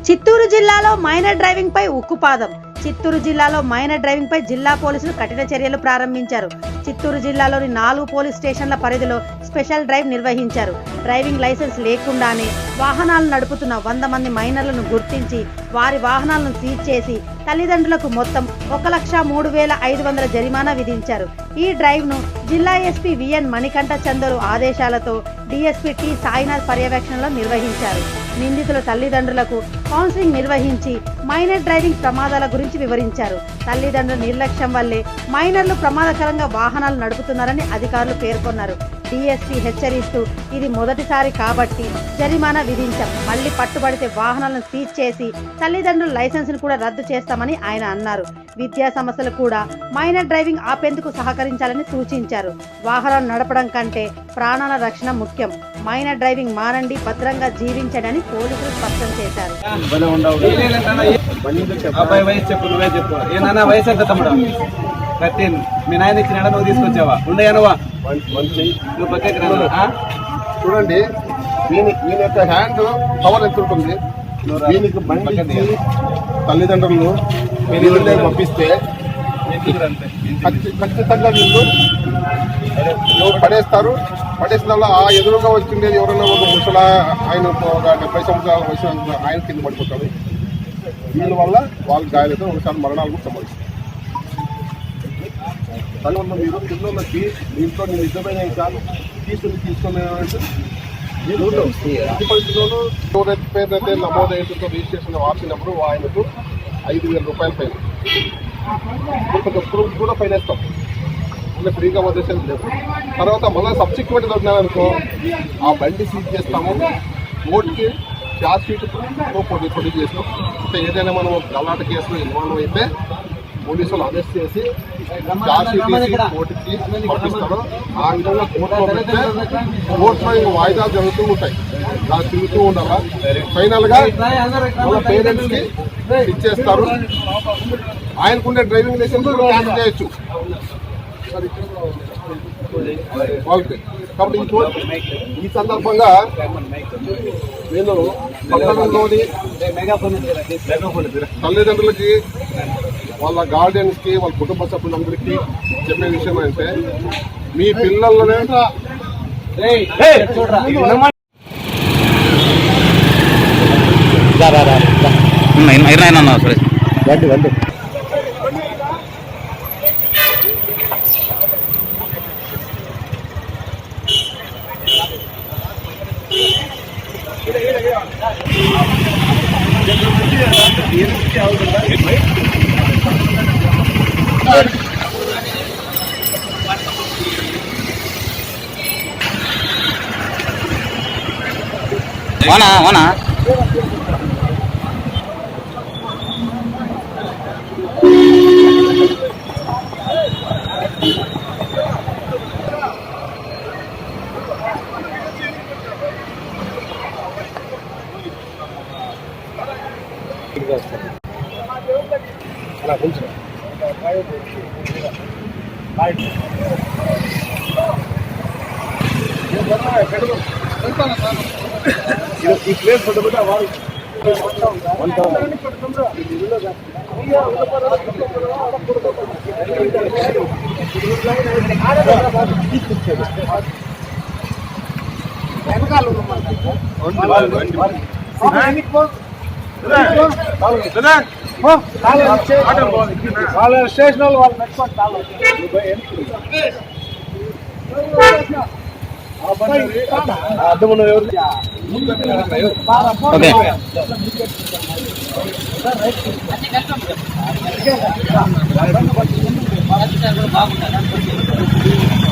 చిత్తూరు జిల్లాలో minor driving పై ఉక్కుపాదం. చిత్తూరు జిల్లాలో మైనర్ డ్రైవింగ్ పై జిల్లా పోలీసులు కఠిన చర్యలు ప్రారంభించారు. చిత్తూరు జిల్లాలోని 4 పోలీస్ స్టేషన్ల పరిధిలో స్పెషల్ డ్రైవ్ నిర్వహించారు. డ్రైవింగ్ లైసెన్స్ లేకుండానే వాహనాలు నడుపుతున్న 100 మంది మైనర్లను గుర్తించి వారి వాహనాలను సీజ్ చేసి తల్లిదండ్రులకు మొత్తం 1,03,500 జరిమానా విధించారు. ఈ డ్రైవ్ ను జిల్లా ఎస్పీ విఎన్ మణికంఠ చందరు ఆదేశాలతో డీఎస్పీ టి సాయినాథ్ పర్యవేక్షణలో నిర్వహించారు. నిందితుల తల్లిదండ్రులకు కౌన్సిలింగ్ నిర్వహించి మైనర్ డ్రైవింగ్ ప్రమాదాల గురించి వివరించారు. తల్లిదండ్రుల నిర్లక్ష్యం వల్లే మైనర్లు ప్రమాదకరంగా వాహనాలు నడుపుతున్నారని అధికారులు పేర్కొన్నారు. డీఎస్పీ హెచ్చరిస్తూ ఇది మొదటిసారి కాబట్టి జరిమానా విధించాం, మళ్లీ పట్టుబడితే వాహనాలను సీజ్ చేసి తల్లిదండ్రుల లైసెన్సును కూడా రద్దు చేస్తామని ఆయన అన్నారు. విద్యా సంస్థలు కూడా మైనర్ డ్రైవింగ్ ఆపేందుకు సహకరించాలని సూచించారు. వాహనాలు నడపడం కంటే ప్రాణాల రక్షణ ముఖ్యం. మైనర్ డ్రైవింగ్ మానండి, భద్రంగా జీవించండి అని పోలీసులు స్పష్టం చేశారు. మీ నాయన ఇచ్చిన నువ్వు తీసుకొచ్చావా? ఉండయా నువ్వు పక్కకి చూడండి, వీని యొక్క హ్యాండ్ పవర్ ఎంత ఉంటుంది. దీనికి బండి తల్లిదండ్రులు పంపిస్తే ఖచ్చితంగా వీళ్ళు పడేస్తారు. పడేసిన వల్ల ఆ ఎదురుగా వచ్చిండేది ఎవరైనా ఒక ముసలా ఆయన 70 సంవత్సరాల వయసు ఆయన కింద పడిపోతాడు. వీళ్ళ వల్ల వాళ్ళకి గాయాలతో ఒకసారి మరణాలు కూడా సంభవిస్తాయి. దానివల్ల మీరు పిల్లలకి దీంట్లో నేను నిజమైన చాలు తీసుకునేవారంటే ఎట్టి పరిస్థితుల్లో ఎవరైతే పేరునైతే నమోదైతుందో రిజిస్ట్రేషన్ వార్చినప్పుడు ఆయనకు 5,000 రూపాయలు పైన ప్రూఫ్ కూడా పైన వేస్తాం. మళ్ళీ ఫ్రీగా వదిలేసేది లేదు. తర్వాత మళ్ళీ సబ్సిక్వెంట్ దొరికినారనుకో ఆ బండి సీజ్ చేస్తాము. కోర్టుకి ఛార్జ్ షీట్ ప్రొడ్యూస్ చేస్తాం. అంటే ఏదైనా మనం గలాట కేసులో ఇన్వాల్వ్ అయితే పోలీసులు అరెస్ట్ చేసి ఛార్జ్ షీట్ తీసి కోర్టుకి పంపిస్తారు. ఆ విధంగా కోర్టులో పెడితే కోర్టులో ఇంక వాయిదాలు జరుగుతూ ఉంటాయి. దాన్ని తిరుగుతూ ఉండాలా. ఫైనల్ గా వాళ్ళ పేరెంట్స్ కి ఇచ్చేస్తారు. ఆయనకుండే డ్రైవింగ్ లైసెన్స్ క్యాన్సిల్ చేయొచ్చు వాళ్ళకి. కాబట్టి ఈ సందర్భంగా నేను పట్టణంలోని తల్లిదండ్రులకి, వాళ్ళ గార్డియన్స్ కి, వాళ్ళ కుటుంబ సభ్యులందరికీ చెప్పే విషయం అంటే మీ పిల్లలనే అవునా ఈ ప్లేస్ పట్టుకుంటే వాళ్ళు వాళ్ళ స్టేషన్ వాళ్ళు అర్థం ఎవరు బాగుంటుంది.